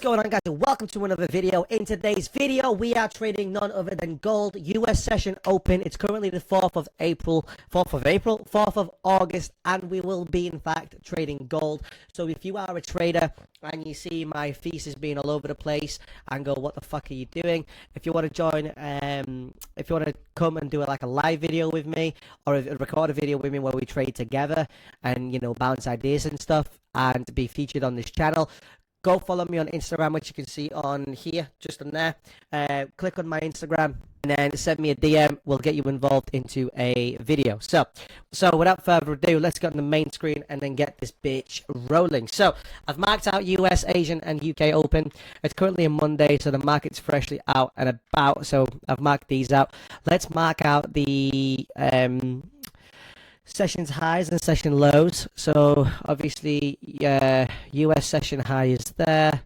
going on, guys, and welcome to another video. In today's video, we are trading none other than gold. US session open. It's currently the 4th of April, 4th of August, and we will be, in fact, trading gold. So if you are a trader and you see my thesis being all over the place and go, what the fuck are you doing? If you want to join, if you want to come and do like a live video with me or record a video with me where we trade together and, you know, bounce ideas and stuff and be featured on this channel, go follow me on Instagram, which you can see on here, just on there. Click on my Instagram and then send me a DM. We'll get you involved into a video. So without further ado, let's get on the main screen and then get this bitch rolling. So I've marked out US, Asian, and UK Open. It's currently a Monday, so the market's freshly out and about. So I've marked these out. Let's mark out the sessions highs and session lows. So obviously US session high is there,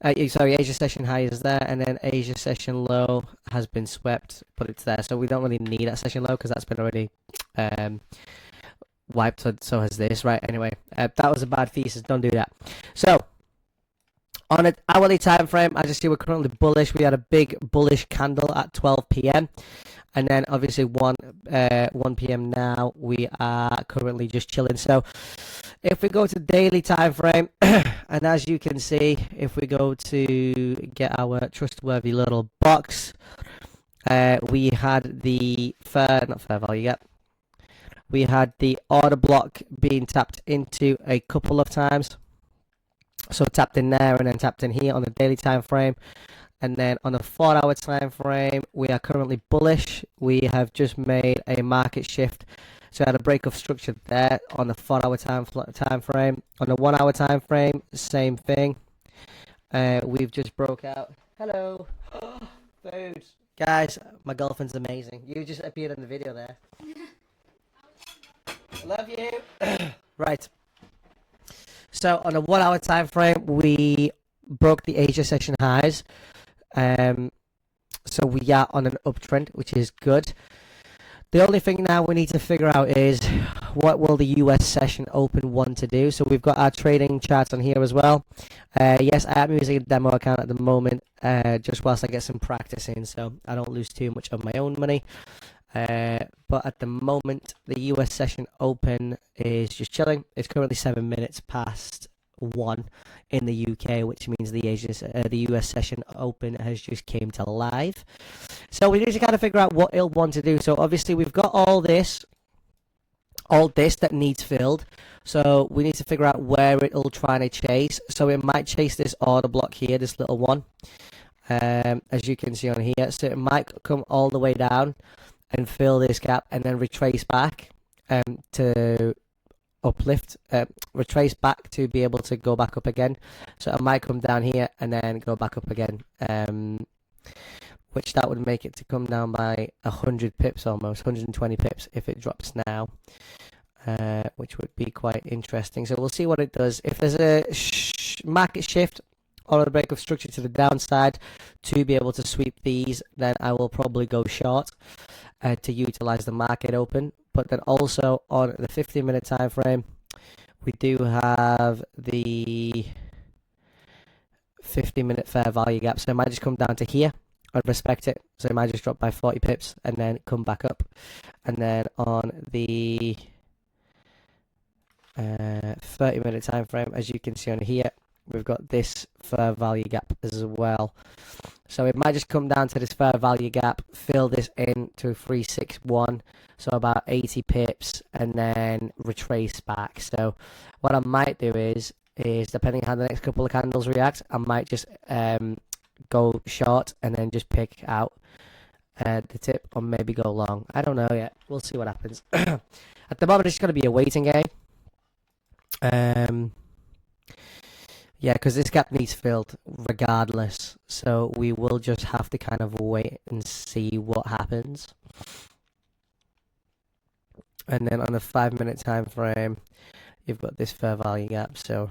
Asia session high is there, and then Asia session low has been swept, but it's there, so we don't really need that session low because that's been already wiped. So has this, right? Anyway, that was a bad thesis, don't do that. So on an hourly time frame, as you see, we're currently bullish. We had a big bullish candle at 12 p.m. and then obviously 1 p.m. now we are currently just chilling. So if we go to daily time frame, and as you can see, if we go to get our trustworthy little box, we had the not fair value gap. We had the order block being tapped into a couple of times. So tapped in there and then tapped in here on the daily time frame. And then on a 4-hour time frame, we are currently bullish. We have just made a market shift. So I had a break of structure there on the 4-hour time frame. On the 1-hour time frame, same thing. We've just broke out. Hello. Food. Guys, my girlfriend's amazing. You just appeared in the video there. I love you. Right. So on a 1-hour time frame, we broke the Asia session highs. So we are on an uptrend, which is good. The only thing now we need to figure out is what will the US session open want to do. So we've got our trading charts on here as well. Yes, I am using a demo account at the moment, just whilst I get some practice in, so I don't lose too much of my own money. But at the moment, the US session open is just chilling. It's currently 7 minutes past 1 in the UK, which means the US session open has just came to live. So we need to kind of figure out what it'll want to do. So obviously we've got all this that needs filled. So we need to figure out where it'll try to chase. So it might chase this order block here, this little one, as you can see on here. So it might come all the way down and fill this gap and then retrace back to uplift, retrace back to be able to go back up again. So it might come down here and then go back up again, which that would make it to come down by 100 pips almost, 120 pips if it drops now, which would be quite interesting. So we'll see what it does. If there's a market shift or a break of structure to the downside to be able to sweep these, then I will probably go short to utilize the market open. But then also on the 15-minute time frame, we do have the 50-minute fair value gap. So it might just come down to here. I'd respect it. So it might just drop by 40 pips and then come back up. And then on the 30-minute time frame, as you can see on here, we've got this fair value gap as well. So it might just come down to this fair value gap, fill this in to 361, so about 80 pips, and then retrace back. So what I might do is depending on how the next couple of candles react, I might just go short and then just pick out the tip, or maybe go long. I don't know yet. We'll see what happens. At the moment, it's going to be a waiting game. Yeah, because this gap needs filled regardless. So we will just have to kind of wait and see what happens. And then on the 5-minute time frame, you've got this fair value gap. So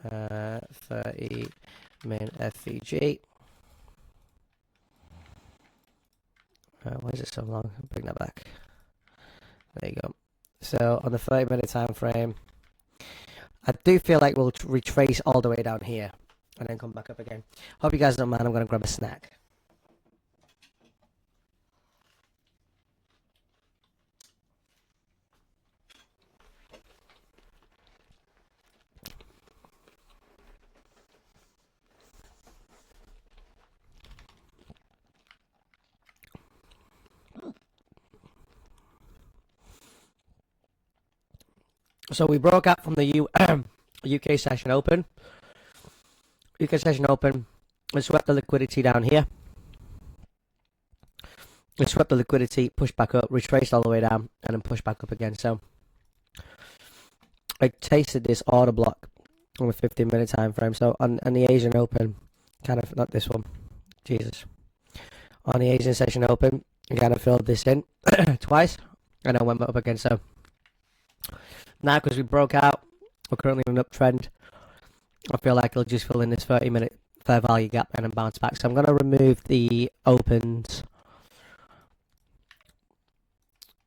30 min FVG. Why is it so long? Bring that back. There you go. So on the 30-minute time frame, I do feel like we'll retrace all the way down here. and then come back up again. Hope you guys don't mind. I'm going to grab a snack. So we broke out from the UK Session Open. UK Session Open. We swept the liquidity down here. We swept the liquidity, pushed back up, retraced all the way down, and then pushed back up again. So I tasted this order block on a 15-minute time frame. So on the Asian Open, kind of not this one, Jesus. On the Asian Session Open, I kind of filled this in twice, and I went up again. So now, because we broke out, we're currently in an uptrend. I feel like it'll just fill in this 30-minute fair value gap and then bounce back. So I'm going to remove the opens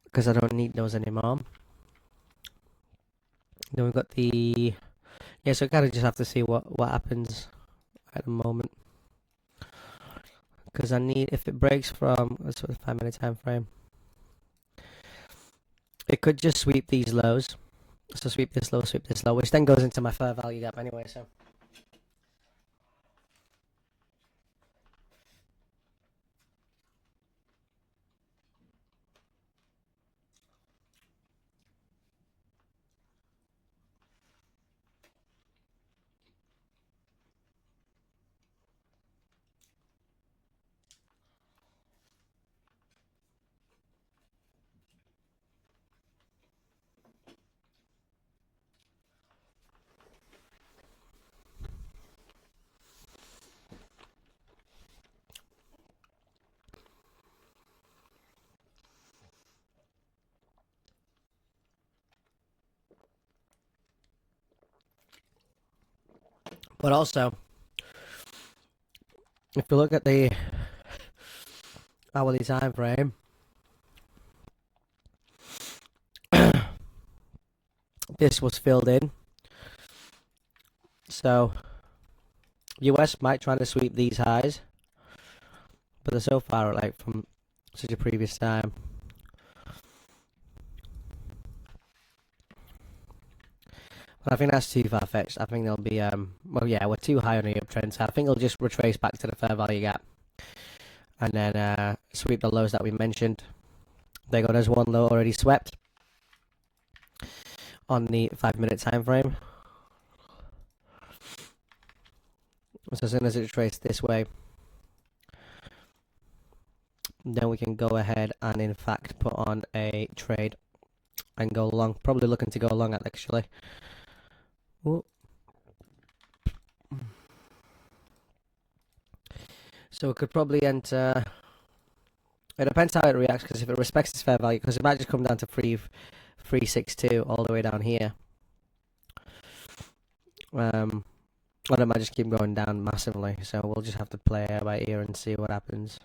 because I don't need those anymore. Then we've got the... Yeah, so I kind of just have to see what happens at the moment. Because I need... If it breaks from... Let's put a 5-minute time frame. It could just sweep these lows. So sweep this low, which then goes into my fair value gap anyway, so... But also, if you look at the hourly time frame, this was filled in. So, US might try to sweep these highs, but they're so far like from such a previous time. But I think that's too far-fetched. I think they'll be, well, yeah, we're too high on the uptrend, so I think they'll just retrace back to the fair value gap. And then sweep the lows that we mentioned. There you go, there's one low already swept on the 5-minute time frame. So as soon as it trades this way, then we can go ahead and in fact put on a trade and go long. Probably looking to go long actually. Ooh. So we could probably enter. It depends how it reacts, because if it respects its fair value, because it might just come down to 362 all the way down here. Or it might just keep going down massively. So we'll just have to play it by ear and see what happens.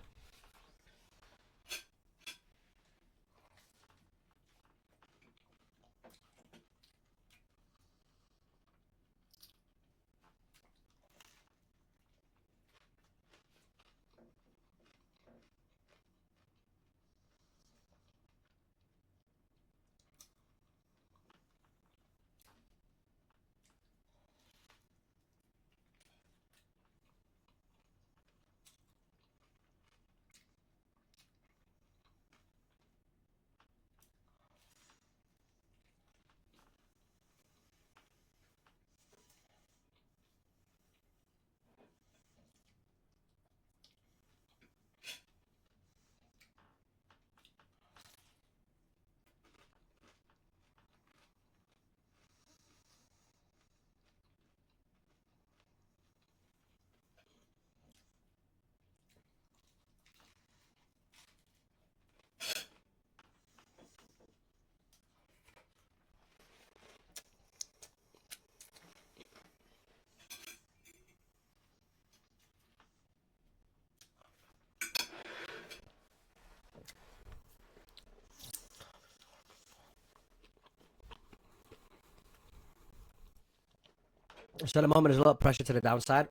So at the moment, there's a lot of pressure to the downside.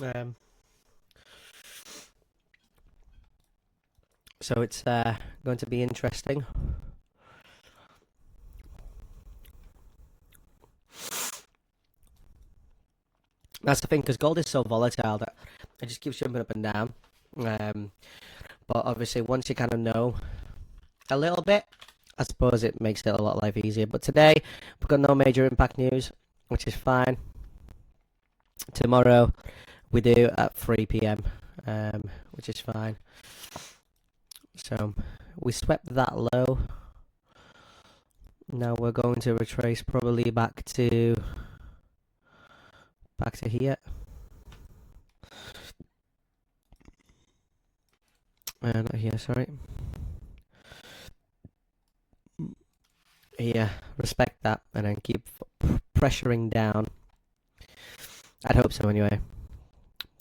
um, so it's going to be interesting. That's the thing, because gold is so volatile that it just keeps jumping up and down. But obviously, once you kind of know a little bit, I suppose it makes it a lot life easier. But today, we've got no major impact news, which is fine. Tomorrow, we do at 3 p.m., which is fine. So, we swept that low. Now we're going to retrace probably back to here. Not here, sorry. Yeah, respect that, and then keep pressuring down. I'd hope so anyway.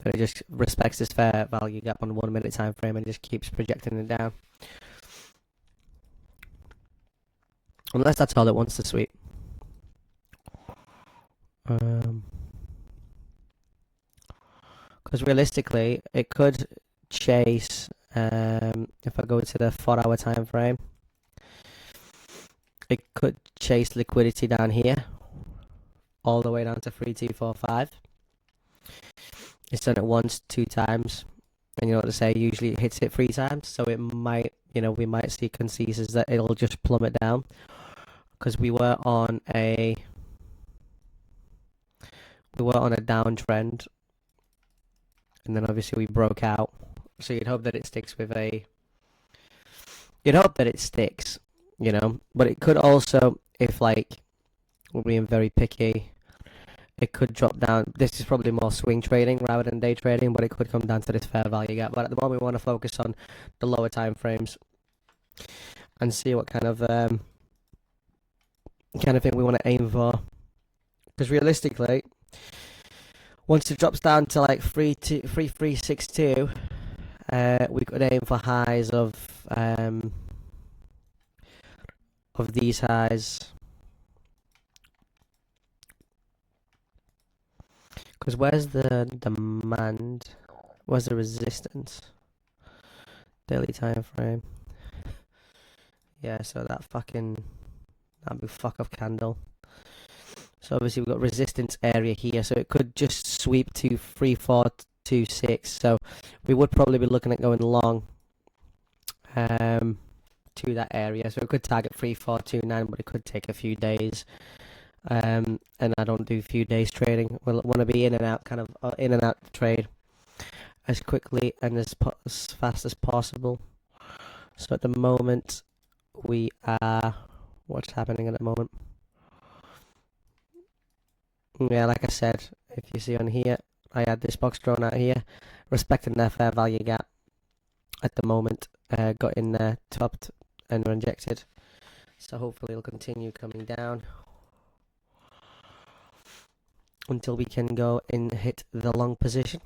But it just respects this fair value gap on 1 minute time frame and just keeps projecting it down. Unless that's all it wants to sweep. Because realistically, it could chase, if I go to the 4 hour time frame, it could chase liquidity down here, all the way down to 3245. It's done it once, 2 times, and you know what to say, usually it hits it 3 times, so it might, we might see consensus that it'll just plummet down, because we were on a downtrend, and then obviously we broke out, so you'd hope that it sticks but it could also, if we're being very picky, it could drop down. This is probably more swing trading rather than day trading, but it could come down to this fair value gap. But at the moment, we want to focus on the lower time frames and see what kind of thing we want to aim for. Because realistically, once it drops down to 3362, we could aim for highs of these highs. Because where's the demand? Where's the resistance? Daily time frame. Yeah, so that'd be fuck off candle. So obviously we've got resistance area here, so it could just sweep to 3426. So we would probably be looking at going long to that area. So it could target 3429, but it could take a few days. And I don't do few days trading. We want to be in and out, kind of in and out trade as quickly and as fast as possible. So at the moment, we are. What's happening at the moment? Yeah, like I said, if you see on here, I had this box drawn out here, respecting their fair value gap. At the moment, got in there, topped and rejected. So hopefully it'll continue coming down until we can go and hit the long position.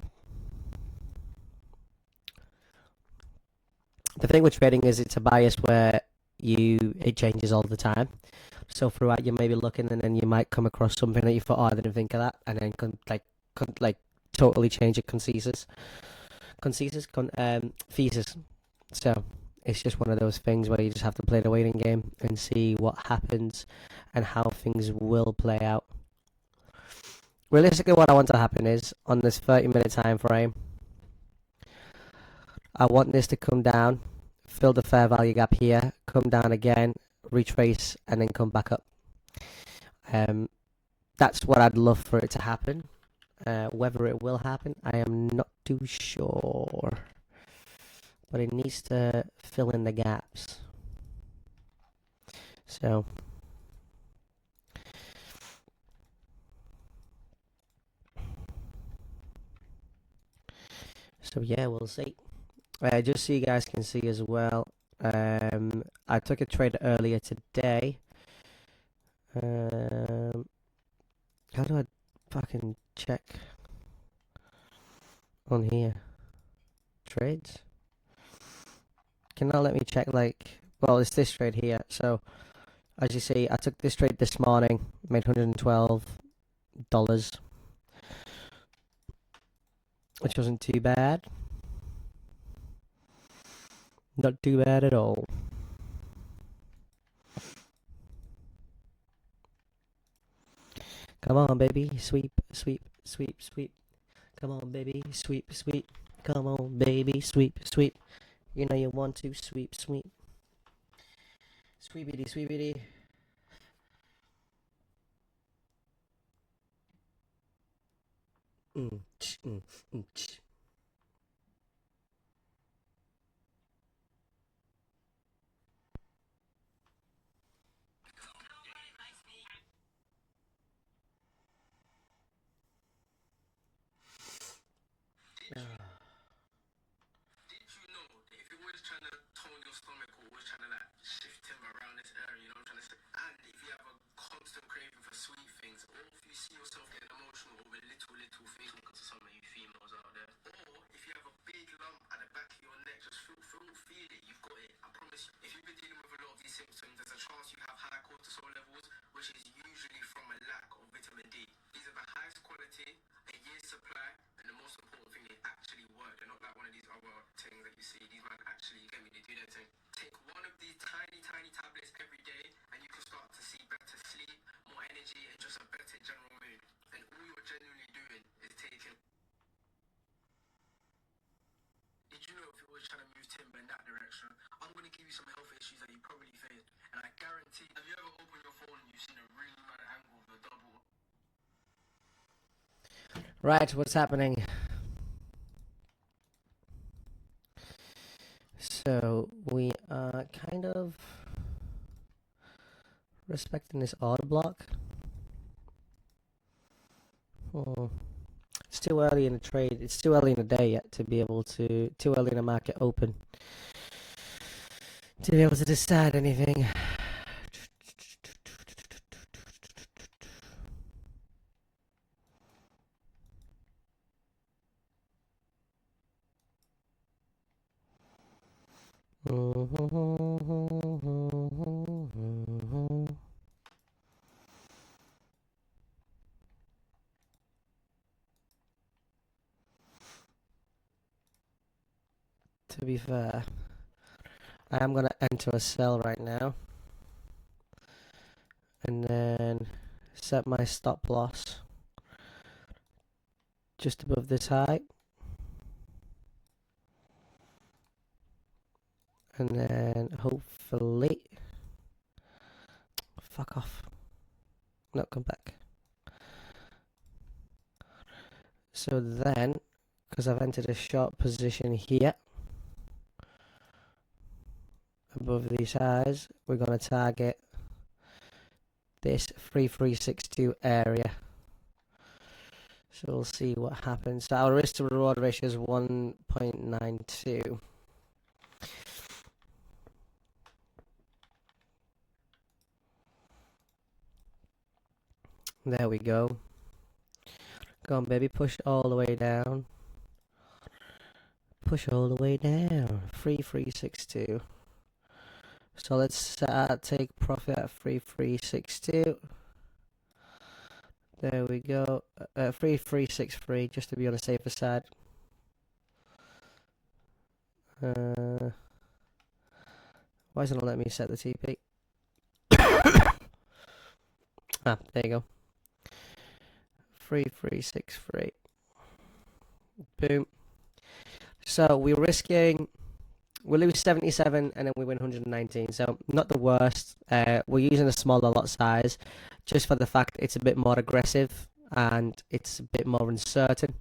The thing with trading is it's a bias where it changes all the time. So throughout you may be looking, and then you might come across something that you thought, oh, I didn't think of that, and then totally change your thesis. So it's just one of those things where you just have to play the waiting game and see what happens and how things will play out. Realistically, what I want to happen is, on this 30-minute time frame, I want this to come down, fill the fair value gap here, come down again, retrace, and then come back up. That's what I'd love for it to happen. Whether it will happen, I am not too sure. But it needs to fill in the gaps. So yeah, we'll see. Just so you guys can see as well, I took a trade earlier today. How do I fucking check on here? Trades? Can now let me check Well, it's this trade here. So as you see, I took this trade this morning, made $112, which wasn't too bad. Not too bad at all. Come on, baby, sweep, sweep, sweep, sweep. Come on, baby, sweep, sweep. Come on, baby, sweep, sweep. You know you want to sweep, sweep. Sweepity, sweepity. Ch, ch. Did you know that if you're always trying to tone your stomach or always trying to like shift him around this area, you know what I'm trying to say? And if you have a constant craving for sweet things, or if you see yourself getting emotional over little things, because some of you females out there, or if you have a big lump at the back of your neck, just feel it, you've got it. I promise you. If you've been dealing with a lot of these symptoms, there's a chance you have high cortisol levels, which is usually from a lack of vitamin D. These are the highest quality, a year's supply, and the most important thing, they actually work. They're not like one of these other things that you see. These man actually, you get me, they do their thing. Take one of these tiny tablets every day, and you can start to see better sleep, more energy, and just a better general mood. And all you're genuinely doing is taking. Did you know if you're always trying to move timber in that direction, I'm going to give you some health issues that you probably face. And I guarantee, have you ever opened your phone and you've seen a really mad angle of a double? Right, what's happening? So we are kind of respecting this order block. It's too early in the trade. It's too early in the day yet to be able to. Too early in the market open to be able to decide anything. To be fair, I am gonna enter a sell right now, and then set my stop loss just above this high, and then hopefully, fuck off, no, come back. So then, because I've entered a short position here above these highs, we're going to target this 3362 area. So we'll see what happens. So our risk to reward ratio is 1.92. There we go. Go on, baby, push all the way down. Push all the way down. 3362. So let's take profit at 3362. There we go. 3363, just to be on the safer side. Why isn't it letting me set the TP? There you go. 3363. Boom. So we're risking, we lose 77 and then we win 119. So not the worst. We're using a smaller lot size just for the fact it's a bit more aggressive and it's a bit more uncertain.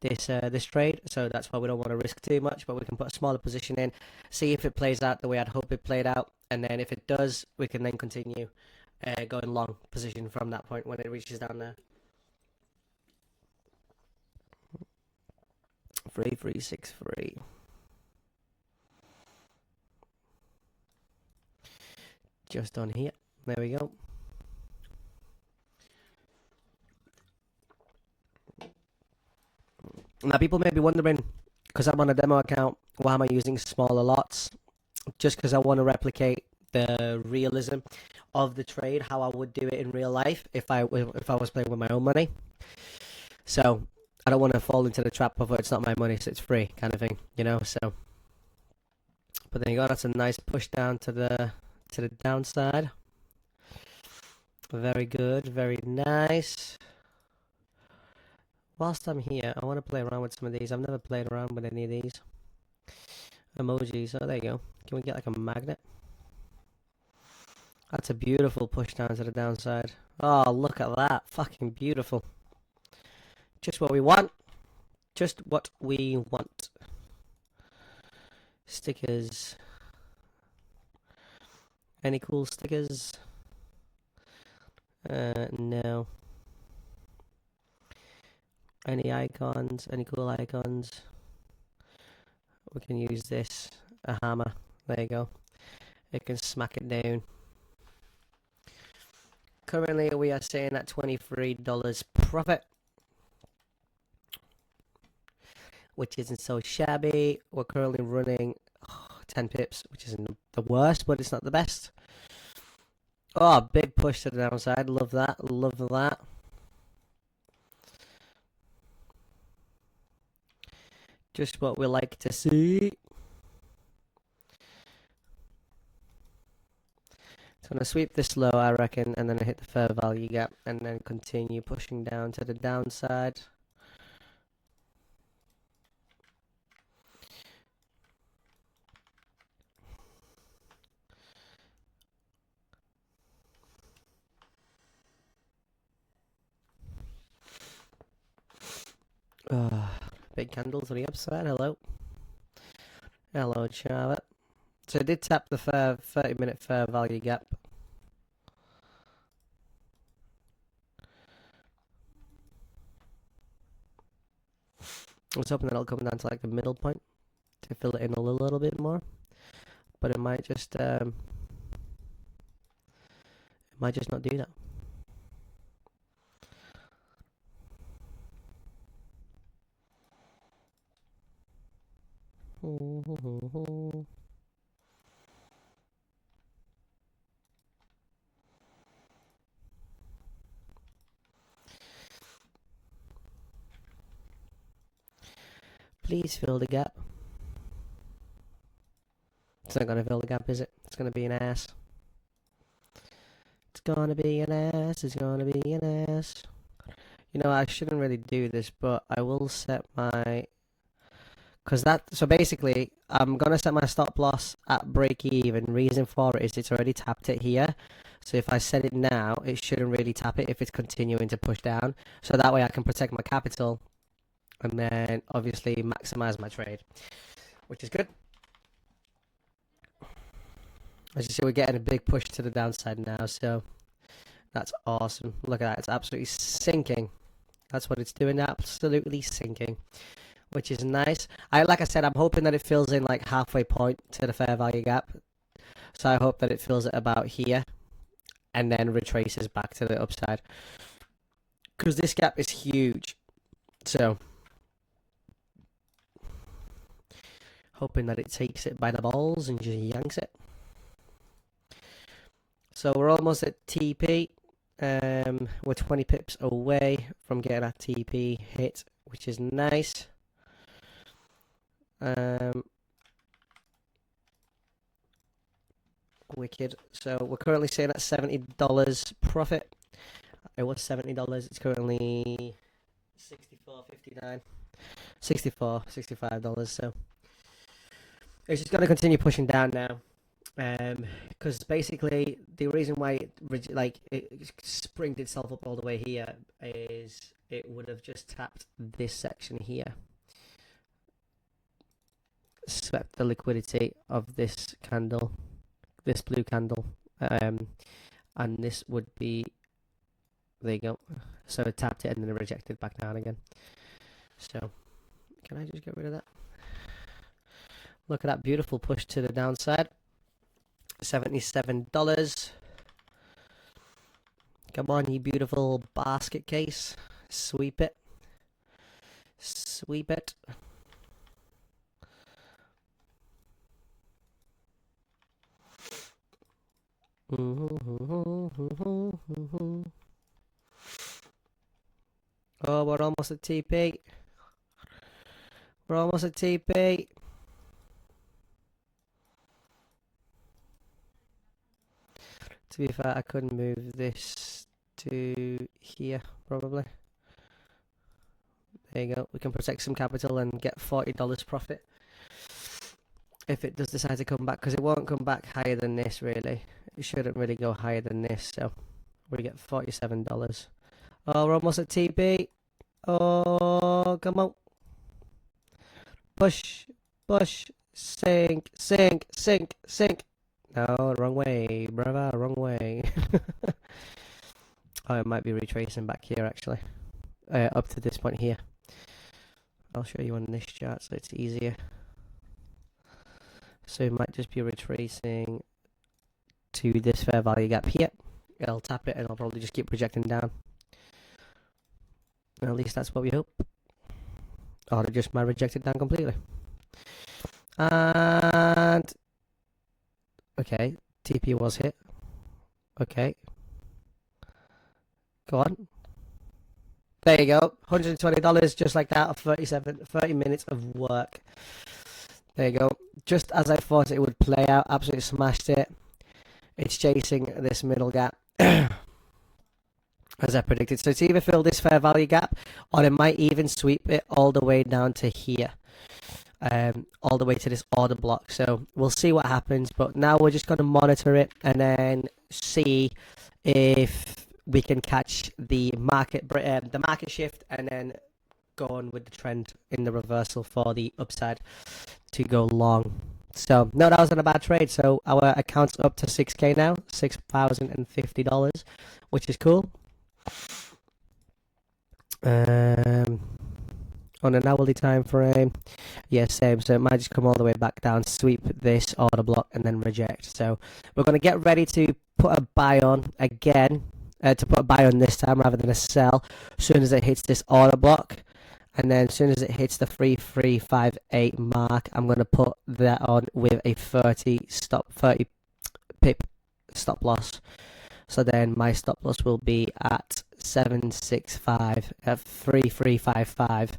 This trade, so that's why we don't want to risk too much, but we can put a smaller position in, see if it plays out the way I'd hope it played out, and then if it does, we can then continue going long position from that point when it reaches down there. 3363. Just on here. There we go. Now people may be wondering, because I'm on a demo account, why am I using smaller lots? just because I want to replicate the realism of the trade, how I would do it in real life if I was playing with my own money. So I don't want to fall into the trap of it's not my money, so it's free kind of thing, you know. So, but there you go. That's a nice push down to the downside. Very good, very nice. Whilst I'm here, I want to play around with some of these. I've never played around with any of these emojis. Oh, there you go. Can we get like a magnet? That's a beautiful push down to the downside. Oh, look at that. Fucking beautiful. Just what we want. Just what we want. Stickers. Any cool stickers? No. Any icons? Any cool icons? We can use this. A hammer. There you go. It can smack it down. Currently, we are saying at $23 profit, which isn't so shabby. We're currently running 10 pips, which isn't the worst, but it's not the best. Oh, big push to the downside. Love that. Love that. Just what we like to see. So I'm going to sweep this low, I reckon, and then hit the fair value gap, and then continue pushing down to the downside. Big candles on the upside. Hello. Hello, Charlotte. So I did tap the 30-minute fair value gap. I was hoping that it'll come down to like the middle point to fill it in a little bit more, but it might just not do that. Please fill the gap. It's not gonna fill the gap, is it? It's gonna be an ass. It's gonna be an ass. It's gonna be an ass. You know, I shouldn't really do this, but I will set my... So basically, I'm going to set my stop loss at break even. Reason for it is it's already tapped it here. So if I set it now, it shouldn't really tap it if it's continuing to push down. So that way I can protect my capital and then obviously maximize my trade, which is good. As you see, we're getting a big push to the downside now, so that's awesome. Look at that, it's absolutely sinking. That's what it's doing, absolutely sinking, which is nice. Like I said, I'm hoping that it fills in like halfway point to the fair value gap. So I hope that it fills it about here and then retraces back to the upside, because this gap is huge. So hoping that it takes it by the balls and just yanks it. So we're almost at TP. We're 20 pips away from getting our TP hit, which is nice. Wicked. So we're currently sitting at $70 profit. It was $70. It's currently $64.59. $65. So it's just going to continue pushing down now. Because basically the reason why it springed itself up all the way here is it would have just tapped this section here, swept the liquidity of this candle, this blue candle, and this would be, there you go. So it tapped it and then it rejected back down again. So can I just get rid of that? Look at that beautiful push to the downside. $77. Come on, you beautiful basket case. Sweep it. Sweep it. Oh, we're almost at TP. We're almost at TP. To be fair, I could move this to here, probably. There you go. We can protect some capital and get $40 profit if it does decide to come back, because it won't come back higher than this, really. It shouldn't really go higher than this, so we get $47. Oh, we're almost at TP. Oh, come on. Push, push, sink, sink, sink, sink. No, wrong way, brother, wrong way. Oh, it might be retracing back here, actually. Up to this point here. I'll show you on this chart so it's easier. So it might just be retracing to this fair value gap here. I'll tap it and I'll probably just keep projecting down. At least that's what we hope. Or it just might reject it down completely. And okay, TP was hit. Okay. Go on. There you go. $120 just like that, 30 minutes of work. There you go. Just as I thought it would play out, absolutely smashed it. It's chasing this middle gap. As I predicted. So it's either fill this fair value gap, or it might even sweep it all the way down to here. All the way to this order block. So we'll see what happens. But now we're just going to monitor it and then see if we can catch the market shift and then go on with the trend in the reversal for the upside to go long. So no, that wasn't a bad trade. So our account's up to 6k now, $6,050, which is cool. On an hourly time frame, yeah, same. So it might just come all the way back down, sweep this order block, and then reject. So we're going to get ready to put a buy on again, to put a buy on this time rather than a sell, as soon as it hits this order block. And then as soon as it hits the 3358 mark, I'm going to put that on with a 30 pip stop loss. So then my stop loss will be at 765 at 3355,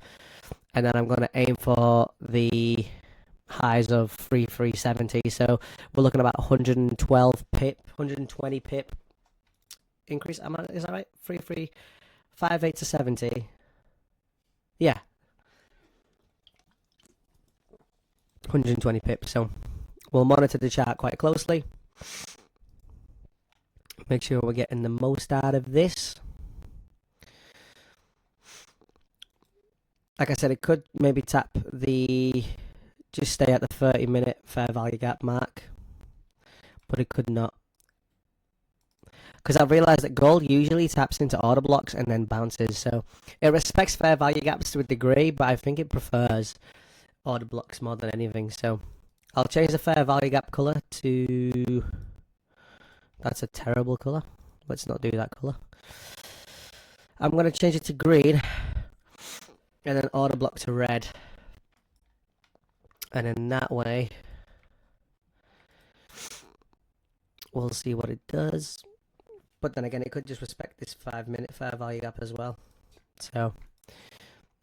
and then I'm going to aim for the highs of 3370. So we're looking about 120 pip increase. Is that right? 3358 to 70. Yeah, 120 pips. So we'll monitor the chart quite closely. Make sure we're getting the most out of this. Like I said, it could maybe tap just stay at the 30-minute fair value gap mark, but it could not. Because I've realized that gold usually taps into order blocks and then bounces. So it respects fair value gaps to a degree, but I think it prefers order blocks more than anything. So I'll change the fair value gap color to... That's a terrible color. Let's not do that color. I'm going to change it to green. And then order block to red. And in that way, we'll see what it does. But then again, it could just respect this 5-minute fair value gap as well. So,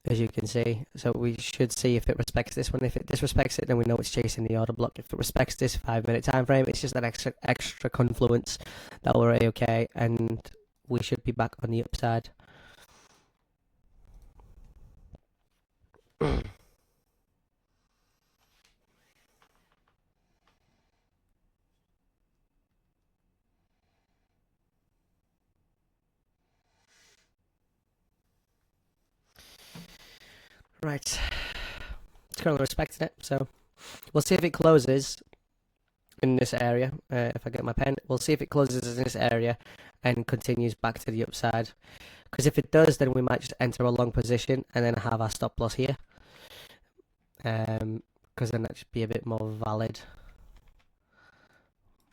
as you can see, so we should see if it respects this one. If it disrespects it, then we know it's chasing the order block. If it respects this 5-minute time frame, it's just an extra confluence that we're okay, and we should be back on the upside. Right, it's currently respecting it, so we'll see if it closes in this area. If I get my pen, we'll see if it closes in this area and continues back to the upside. Because if it does, then we might just enter a long position and then have our stop loss here. Because then that should be a bit more valid.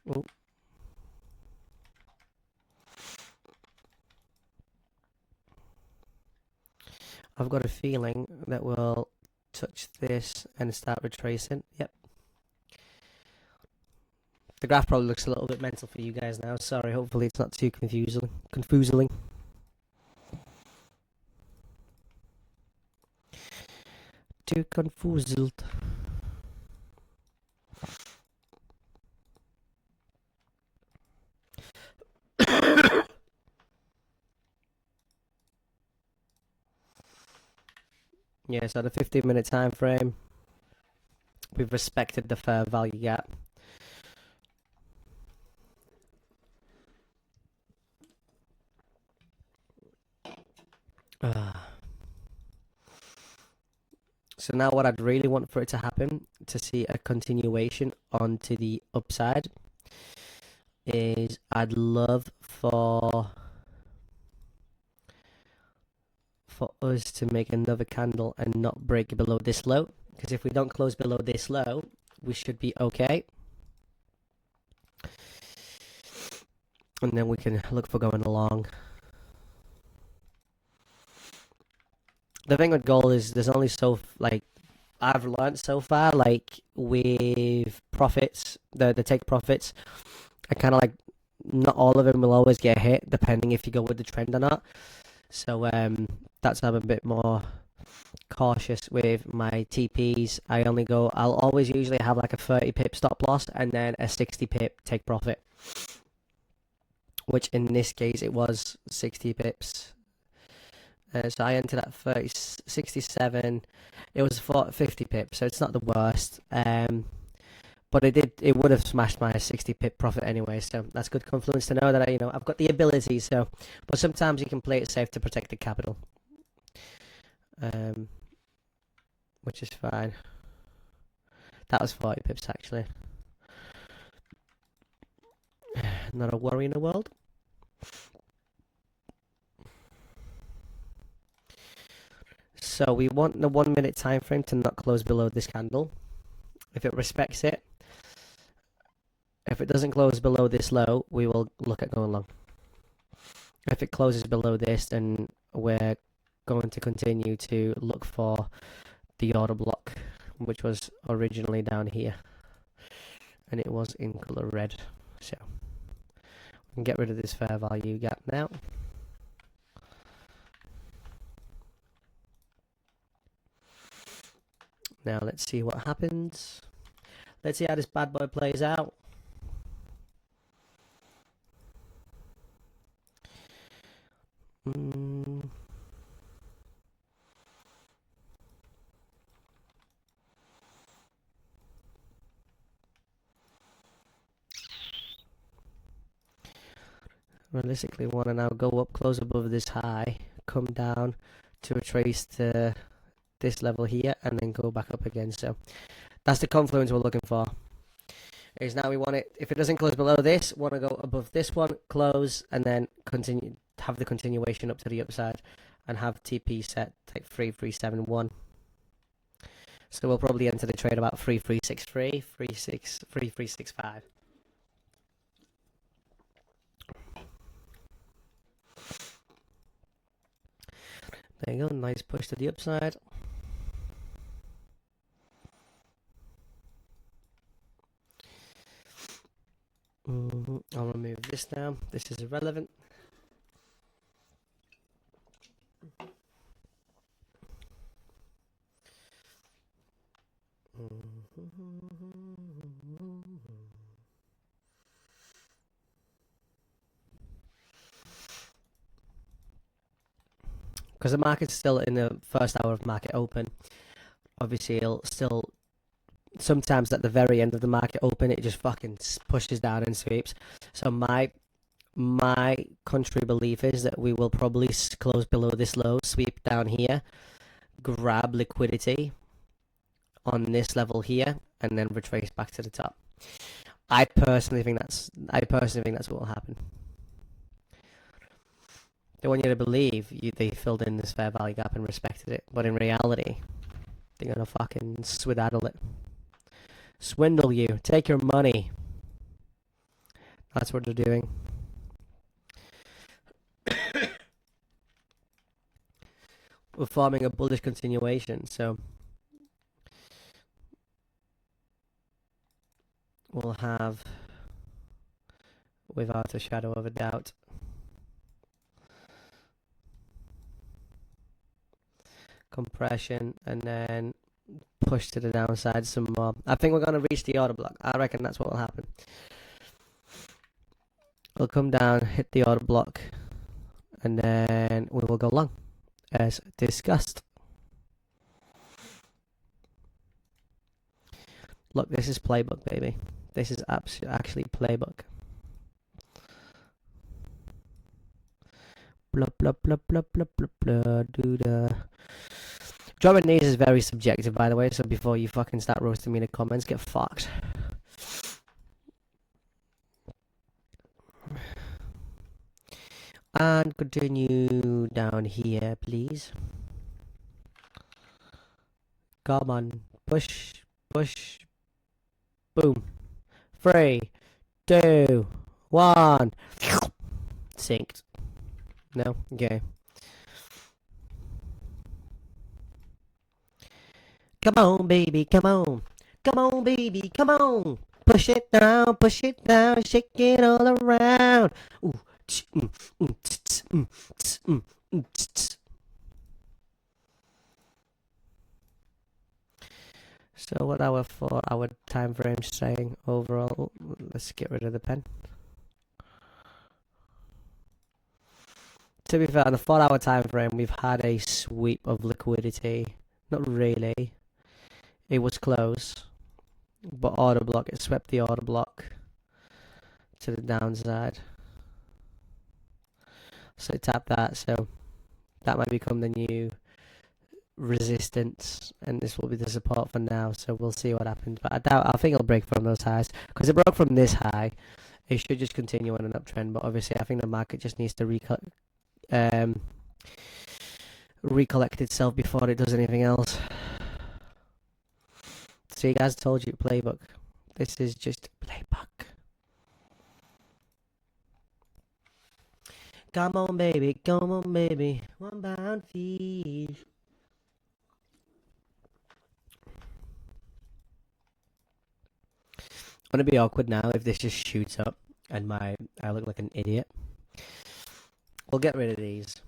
Ooh. I've got a feeling that we'll touch this and start retracing. Yep. The graph probably looks a little bit mental for you guys now. Sorry, hopefully it's not too confusing. Too confused. Yeah, so the 15-minute time frame, we've respected the fair value gap. So now what I'd really want for it to happen, to see a continuation onto the upside, is I'd love for us to make another candle and not break below this low, because if we don't close below this low, we should be okay. And then we can look for going along. The thing with gold is there's only I've learned so far, like with profits, the take profits, I kind of like, not all of them will always get hit depending if you go with the trend or not. So that's why I'm a bit more cautious with my TPs. I'll always usually have like a 30 pip stop loss and then a 60 pip take profit, which in this case it was 60 pips. So I entered at 67. It was 50 pips, so it's not the worst. But it would have smashed my 60 pip profit anyway, so that's good confluence to know that I've got the ability. So, but sometimes you can play it safe to protect the capital, which is fine. That was 40 pips actually. Not a worry in the world. So we want the 1 minute time frame to not close below this candle. If it respects it, if it doesn't close below this low, we will look at going long. If it closes below this, then we're going to continue to look for the order block, which was originally down here, and it was in color red. So we can get rid of this fair value gap now. Now let's see what happens. Let's see how this bad boy plays out. Realistically, want to now go up, close above this high, come down to retrace to this level here, and then go back up again. So that's the confluence we're looking for. Is now we want it, if it doesn't close below this, want to go above this one, close, and then continue, have the continuation up to the upside, and have TP set like 3371. So we'll probably enter the trade about 3363, 3365. There you go, nice push to the upside. I'll remove this now. This is irrelevant. Because the market's still in the first hour of market open, obviously it'll still, sometimes at the very end of the market open, it just fucking pushes down and sweeps. So my country belief is that we will probably close below this low, sweep down here, grab liquidity on this level here, and then retrace back to the top. I personally think that's what will happen. They want you to believe they filled in this fair value gap and respected it, but in reality, they're gonna fucking skedaddle it, swindle you, take your money. That's what they're doing. We're forming a bullish continuation, so we'll have without a shadow of a doubt. Compression and then push to the downside some more. I think we're going to reach the order block. I reckon that's what will happen. We'll come down, hit the order block, and then we will go long, as discussed. Look, this is playbook, baby. This is actually playbook. Blah, blah, blah, blah, blah, blah, blah, doo-da. Drumming knees is very subjective, by the way, so before you fucking start roasting me in the comments, get fucked. And continue down here, please. Come on. Push, push. Boom. 3, 2, 1. Synced. No? Okay. Come on, baby, come on. Come on, baby, come on. Push it down, shake it all around. Ooh. So what our 4-hour time frame saying overall? Let's get rid of the pen. To be fair, on the 4-hour time frame, we've had a sweep of liquidity. Not really. It was close, but order block. It swept the order block to the downside. So tap that. So that might become the new resistance, and this will be the support for now. So we'll see what happens. But I think it'll break from those highs, because it broke from this high. It should just continue on an uptrend. But obviously, I think the market just needs to recollect itself before it does anything else. See, guys, told you, playbook. This is just playbook. Come on, baby, one bound feet. I'm gonna be awkward now if this just shoots up and I look like an idiot. We'll get rid of these.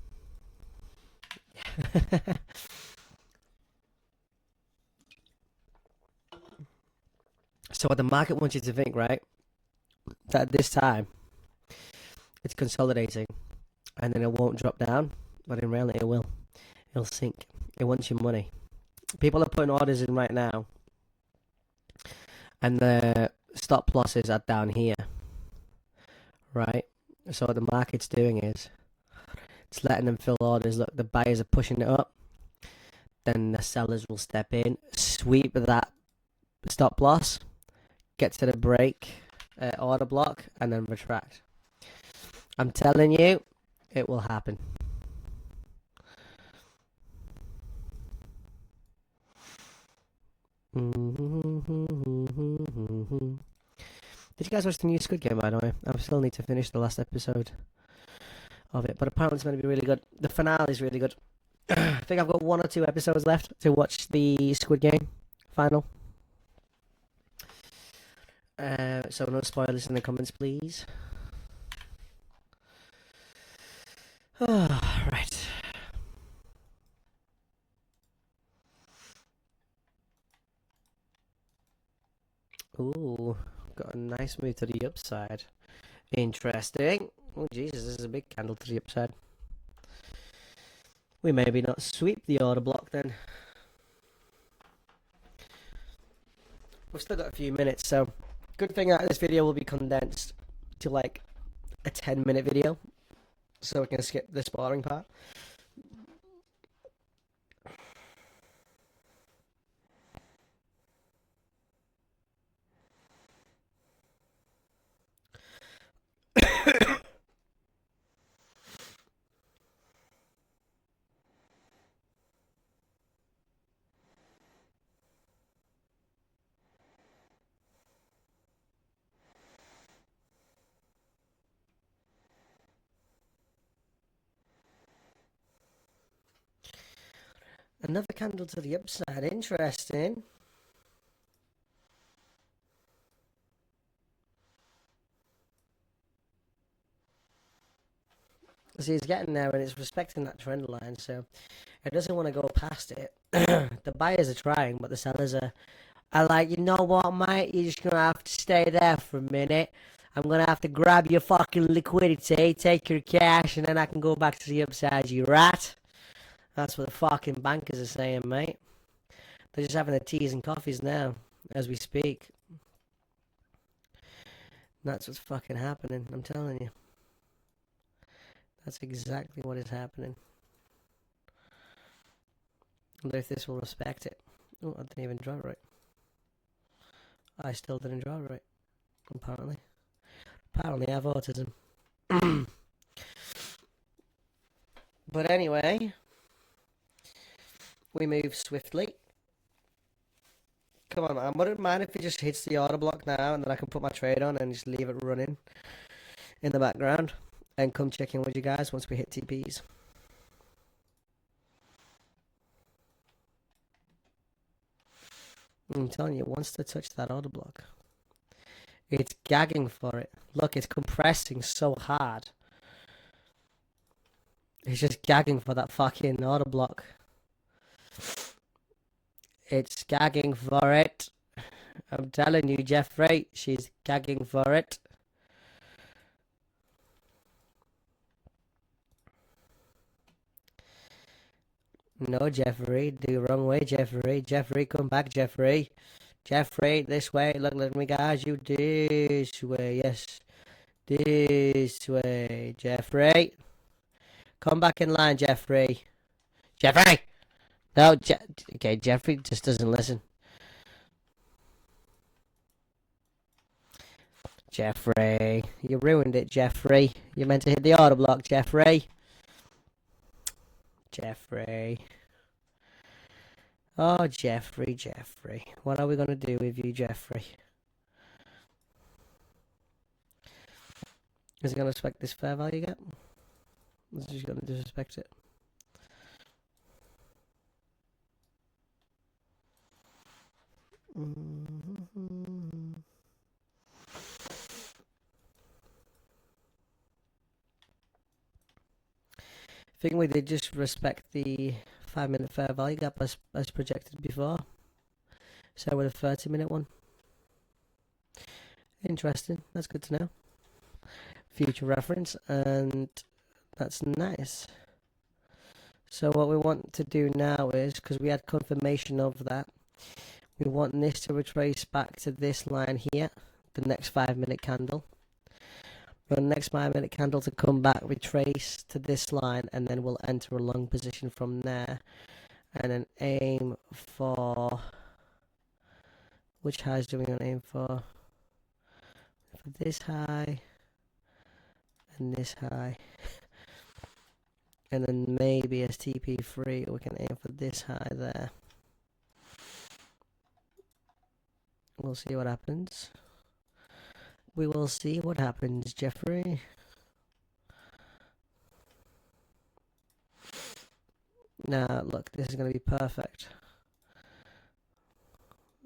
So what the market wants you to think, right? That this time it's consolidating and then it won't drop down, but in reality it will. It'll sink. It wants your money. People are putting orders in right now, and the stop losses are down here, right? So what the market's doing is it's letting them fill orders. Look, the buyers are pushing it up, then the sellers will step in, sweep that stop loss, get to the break order block, and then retract. I'm telling you, it will happen. Did you guys watch the new Squid Game, by the way? I still need to finish the last episode of it, but apparently it's going to be really good. The finale is really good. I think I've got 1 or 2 episodes left to watch the Squid Game final. So no spoilers in the comments, please. Right. Ooh, got a nice move to the upside. Interesting. Oh Jesus, this is a big candle to the upside. We maybe not sweep the order block then. We've still got a few minutes, so good thing that this video will be condensed to like a 10-minute video, so we can skip the sparring part. Another candle to the upside. Interesting. See, it's getting there and it's respecting that trend line, so it doesn't want to go past it. The buyers are trying, but the sellers are like, you know what, mate? You're just gonna have to stay there for a minute. I'm gonna have to grab your fucking liquidity, take your cash, and then I can go back to the upside, you rat. That's what the fucking bankers are saying, mate. They're just having their teas and coffees now, as we speak. That's what's fucking happening, I'm telling you. That's exactly what is happening. I wonder if this will respect it. Oh, I didn't even draw it right. I still didn't draw it right, apparently. Apparently I have autism. But anyway, we move swiftly. Come on, man. I wouldn't mind if it just hits the order block now and then I can put my trade on and just leave it running in the background and come check in with you guys once we hit TPs. I'm telling you, it wants to touch that order block. It's gagging for it. Look, it's compressing so hard. It's just gagging for that fucking order block. It's gagging for it. I'm telling you, Jeffrey, she's gagging for it. No, Jeffrey, the wrong way, Jeffrey. Jeffrey, come back, Jeffrey. Jeffrey, this way. Look, let me guide you this way. Yes, this way, Jeffrey. Come back in line, Jeffrey. Jeffrey! No, okay, Jeffrey just doesn't listen. Jeffrey, you ruined it, Jeffrey. You meant to hit the auto block, Jeffrey. Jeffrey. Oh, Jeffrey, Jeffrey. What are we going to do with you, Jeffrey? Is he going to respect this fair value gap? Is he just going to disrespect it? I think we did just respect the 5-minute fair value gap as projected before. So with a 30-minute one. Interesting. That's good to know. Future reference, and that's nice. So what we want to do now is, because we had confirmation of that, we want this to retrace back to this line here, the next 5-minute candle. The next 5-minute candle to come back, retrace to this line, and then we'll enter a long position from there, and then aim for, which highs do we want to aim for? For this high and this high, and then maybe as TP3 we can aim for this high there. We'll see what happens. We will see what happens, Jeffrey. Now, look, this is going to be perfect.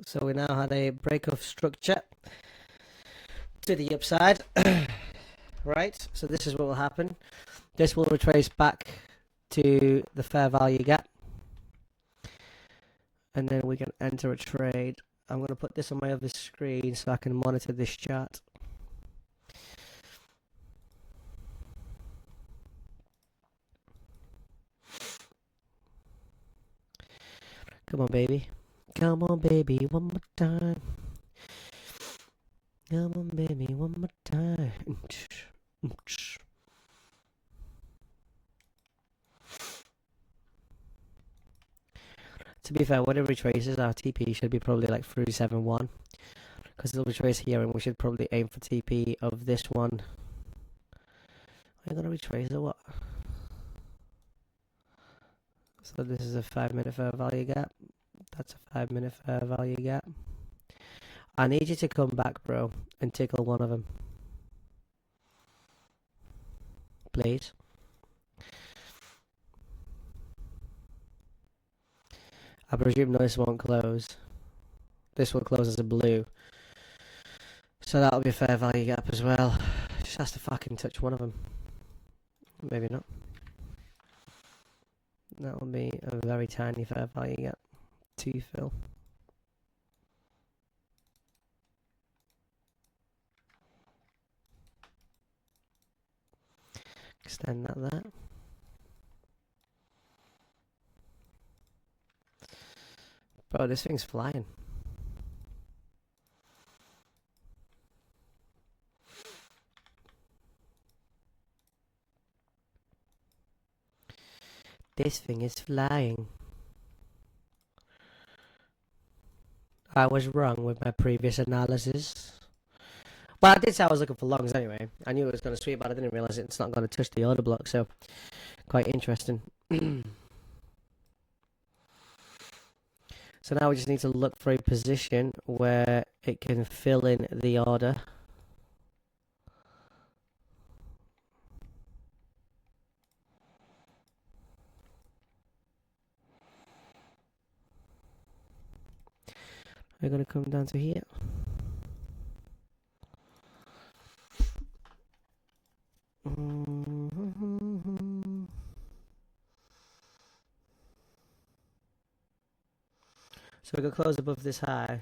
So we now had a break of structure to the upside. Right, so this is what will happen. This will retrace back to the fair value gap. And then we can enter a trade. I'm going to put this on my other screen so I can monitor this chart. Come on, baby. Come on, baby, one more time. Come on, baby, one more time. To be fair, when it retraces, our TP should be probably like 371. Because it'll retrace here, and we should probably aim for TP of this one. Are you going to retrace or what? So this is a 5-minute fair value gap. That's a 5-minute fair value gap. I need you to come back, bro, and tickle one of them. Please. I presume this won't close. This will close as a blue. So that'll be a fair value gap as well. Just has to fucking touch one of them. maybe not. That will be a very tiny fair value gap to fill. Extend that there. Bro, this thing's flying. This thing is flying. I was wrong with my previous analysis. Well, I did say I was looking for longs anyway. I knew it was going to sweep, but I didn't realize it's not going to touch the order block, so quite interesting. So now we just need to look for a position where it can fill in the order. We're going to come down to here. So we're going to close above this high,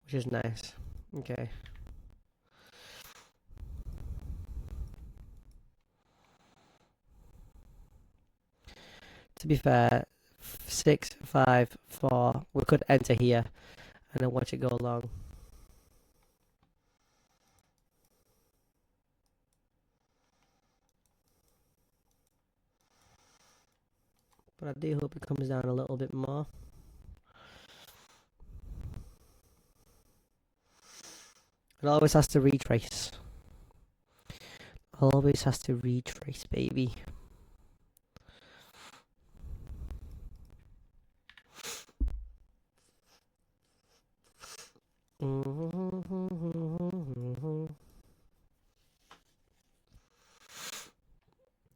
which is nice. Okay. To be fair, 6, 5, 4, we could enter here and then watch it go along. But I do hope it comes down a little bit more. It always has to retrace. Always has to retrace, baby.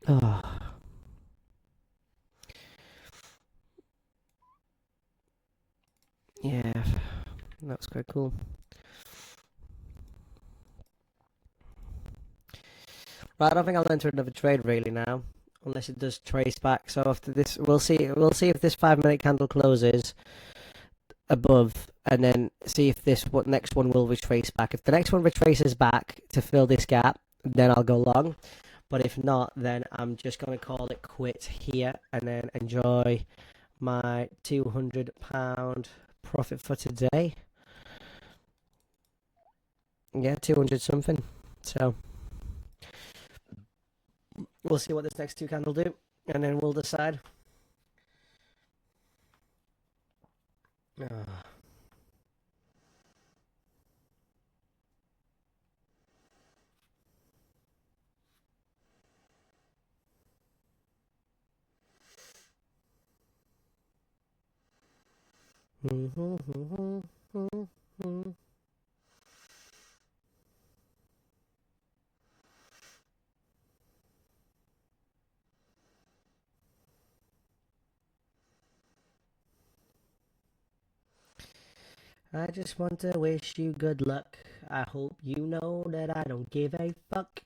Oh. Yeah, that was quite cool. Right, I don't think I'll enter another trade really now, unless it does trace back. So after this, we'll see if this 5-minute candle closes above, and then see if this next one will retrace back. If the next one retraces back to fill this gap, then I'll go long. But if not, then I'm just going to call it quits here and then enjoy my £200 profit for today. Yeah, 200 something. So we'll see what this next two candle do, and then we'll decide. I just want to wish you good luck. I hope you know that I don't give a fuck.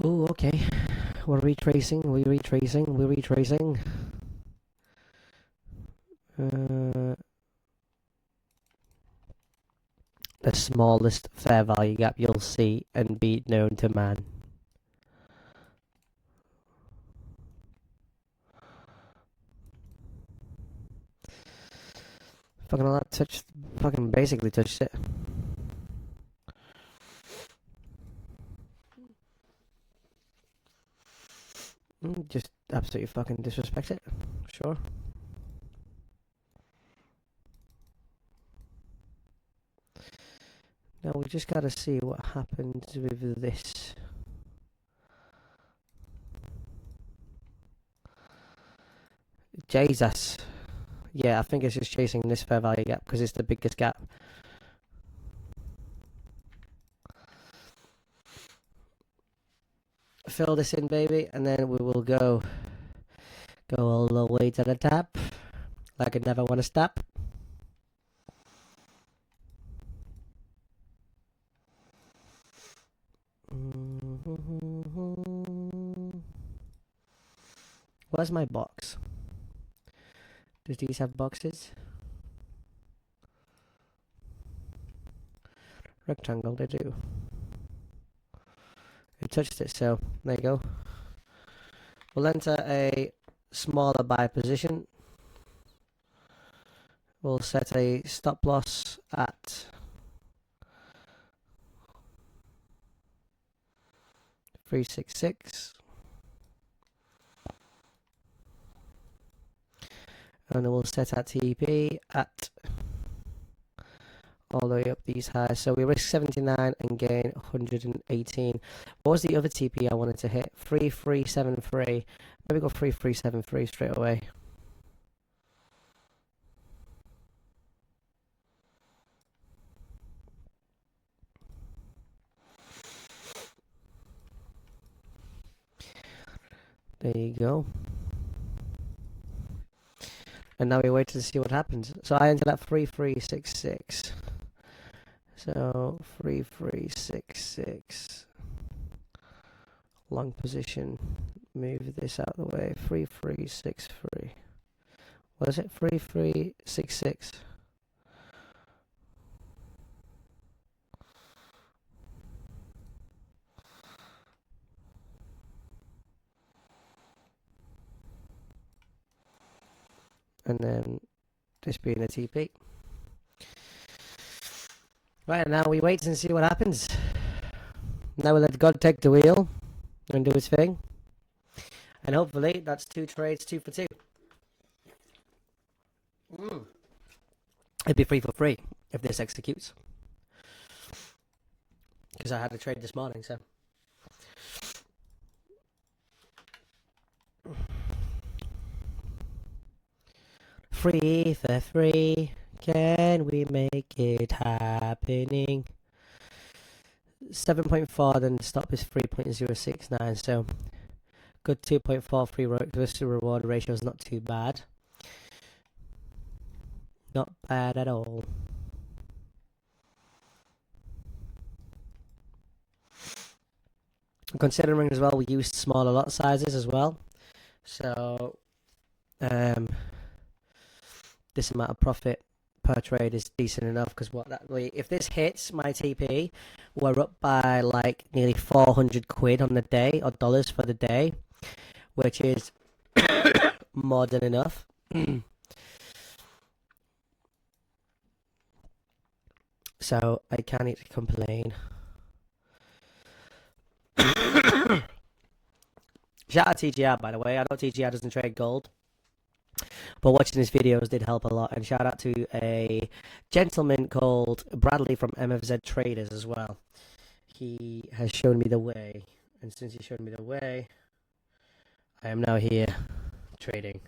Oh, okay. We're retracing. The smallest fair value gap you'll see and be known to man. Fucking all that touched, fucking basically touched it. Just absolutely fucking disrespect it. Sure. Now we just gotta see what happens with this. Jesus. Yeah, I think it's just chasing this fair value gap because it's the biggest gap. Fill this in, baby, and then we will go all the way to the top, like I never want to stop. Where's my box? Does these have boxes? Rectangle, they do. It touched it, so there you go. We'll enter a smaller buy position. We'll set a stop loss at 366. And then we'll set our TP at all the way up these highs. So we risk 79 and gain 118. What was the other TP I wanted to hit? 3373. Maybe go 3373 straight away. There you go. And now we wait to see what happens. So I entered at 3366. So 3366. Long position. Move this out of the way. 3363. What is it? 3366. And then this being a TP. Right, now we wait and see what happens. Now we let God take the wheel and do his thing. And hopefully that's 2 trades, 2 for 2. It'd be 3 for 3 if this executes. Because I had a trade this morning, so. Free for 3. Can we make it happening? 7.4, then the stop is 3.069, so good 2.43 risk to reward ratio is not too bad. Not bad at all. Considering as well we used smaller lot sizes as well, so this amount of profit per trade is decent enough, because if this hits my TP, we're up by like nearly 400 quid on the day, or dollars for the day, which is more than enough. So I can't complain. Shout out TGR, by the way. I know TGR doesn't trade gold, but watching his videos did help a lot. And shout out to a gentleman called Bradley from MFZ Traders as well. He has shown me the way, and since he showed me the way, I am now here trading.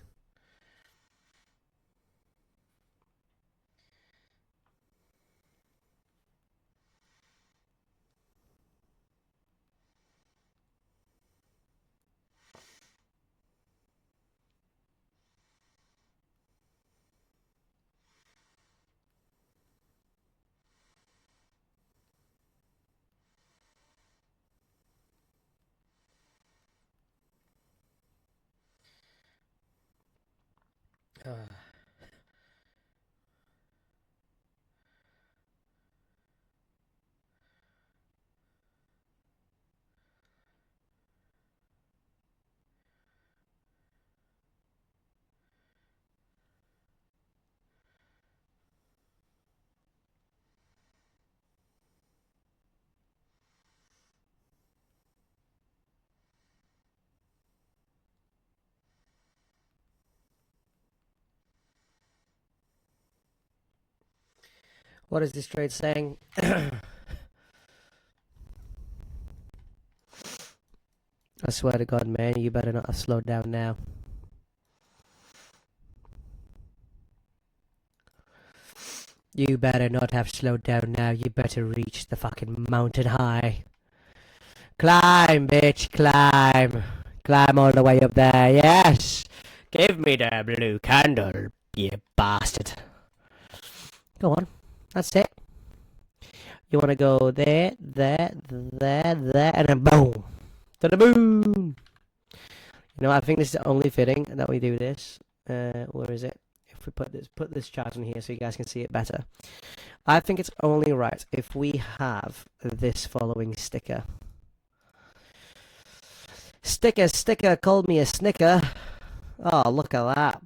What is this trade saying? I swear to God, man, you better not have slowed down now. You better not have slowed down now. You better reach the fucking mountain high. Climb, bitch, climb. Climb all the way up there, yes. Give me the blue candle, you bastard. Go on, that's it. You want to go there, there, there, there, and then boom. To the moon. You know, I think this is only fitting that we do this. Where is it? If we put this chart in here so you guys can see it better. I think it's only right if we have this following sticker. Sticker, called me a snicker. Oh, look at that.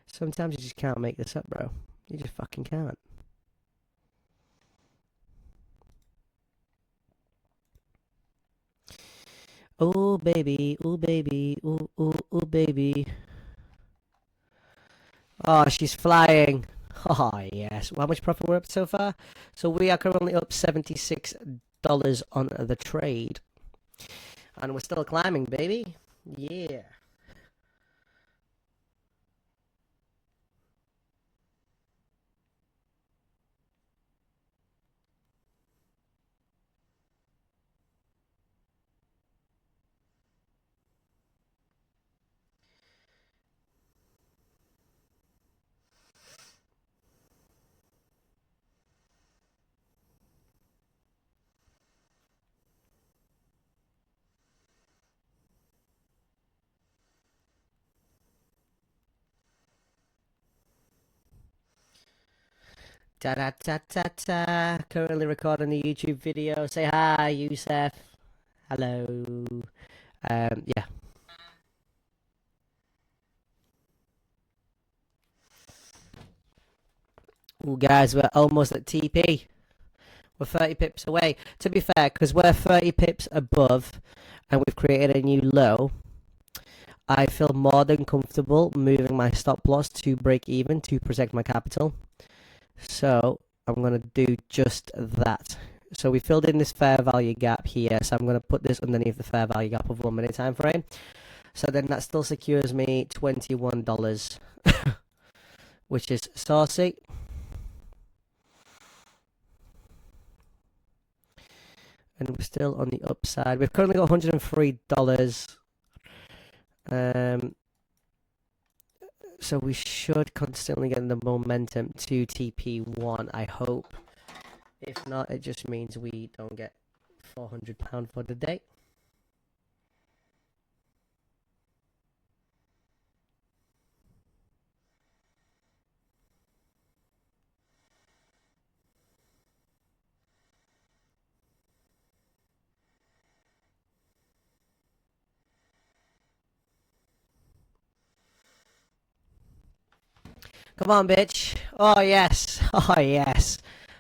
Sometimes you just can't make this up, bro. You just fucking can't. Oh baby, oh baby, oh oh oh baby. Oh, she's flying. Oh yes. How much profit we're up so far? So we are currently up $76 on the trade, and we're still climbing, baby. Yeah. Ta ta ta ta ta. Currently recording the YouTube video. Say hi, Youssef. Hello. Yeah. Ooh, guys, we're almost at TP. We're 30 pips away. To be fair, because we're 30 pips above and we've created a new low, I feel more than comfortable moving my stop loss to break even to protect my capital. So I'm going to do just that. So we filled in this fair value gap here. So I'm going to put this underneath the fair value gap of 1 minute time frame. So then that still secures me $21, which is saucy. And we're still on the upside. We've currently got $103. So we should constantly get the momentum to TP1, I hope. If not, it just means we don't get £400 for the day. Come on, bitch. Oh, yes. Oh, yes.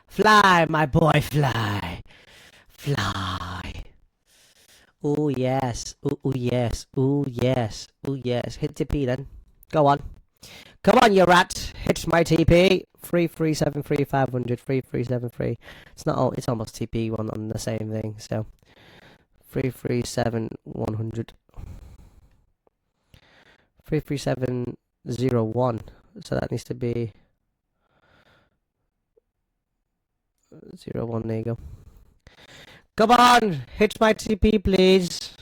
Fly, my boy, fly. Fly. Oh, yes. Oh, yes. Oh, yes. Oh, yes. Hit TP then. Go on. Come on, you rat. Hit my TP. 3373 500. 3373. It's not all. It's almost TP one on the same thing. So 337 100. 33701. So that needs to be 01. There you go. Come on, hit my TP, please.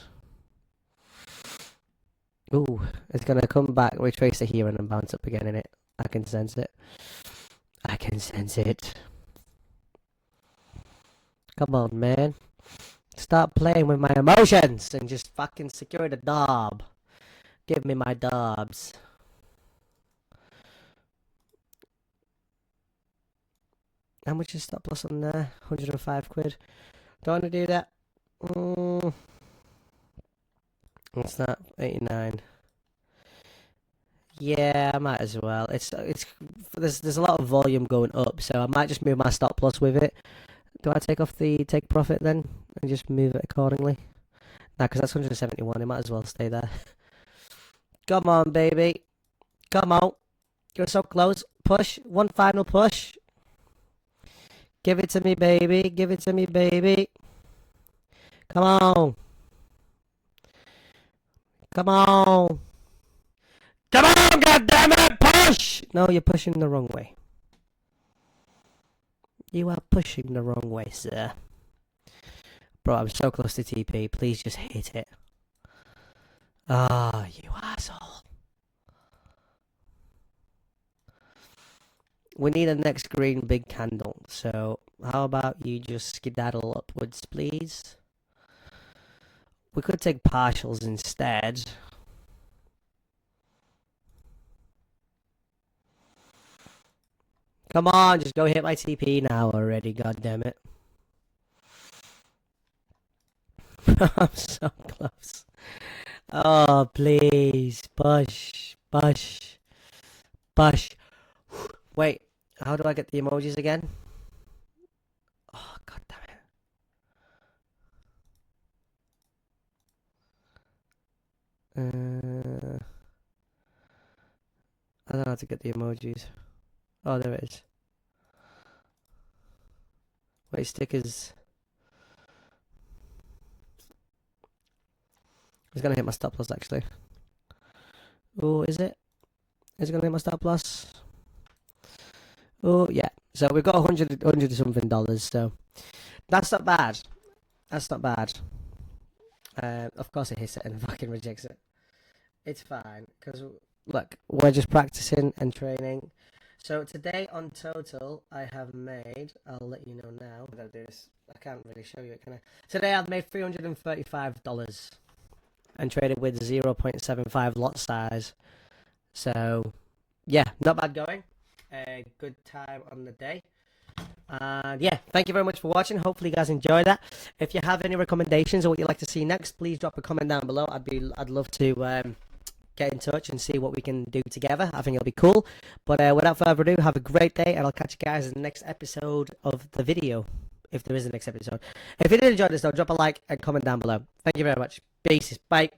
Ooh, it's gonna come back, retrace it here, and then bounce up again in it. I can sense it. I can sense it. Come on, man. Stop playing with my emotions and just fucking secure the dob. Give me my dobs. How much is stop loss on there? 105 quid. Don't want to do that. What's that? 89. Yeah, I might as well. There's a lot of volume going up, so I might just move my stop loss with it. Do I take off the take profit then and just move it accordingly? Nah, because that's 171. It might as well stay there. Come on, baby. Come on. You're so close. Push. One final push. Give it to me, baby. Give it to me, baby. Come on. Come on. Come on, goddammit! Push! No, you're pushing the wrong way. You are pushing the wrong way, sir. Bro, I'm so close to TP. Please just hit it. Ah, you asshole. We need a next green big candle. So, how about you just skedaddle upwards, please? We could take partials instead. Come on, just go hit my TP now already, goddammit. I'm so close. Oh, please. Push. Push. Push. Wait, how do I get the emojis again? Oh, god damn it. I don't know how to get the emojis. Oh, there it is. Wait, stickers. It's gonna hit my stop loss actually. Oh, is it? Is it gonna hit my stop loss? Oh, yeah. So we've got 100 something dollars, so that's not bad. That's not bad. Of course it hits it and fucking rejects it. It's fine, because look, we're just practicing and training. So today on total, I have made, I'll let you know now. I'm gonna do this. I can't really show you it, can I? Today I've made $335 and traded with 0.75 lot size. So, yeah, not bad going. A good time on the day. And yeah, thank you very much for watching. Hopefully you guys enjoyed that. If you have any recommendations or what you'd like to see next, please drop a comment down below. I'd love to get in touch and see what we can do together. I think it'll be cool. But without further ado, have a great day, and I'll catch you guys in the next episode of the video, if there is a next episode. If you did enjoy this though, drop a like and comment down below. Thank you very much. Peace. Bye.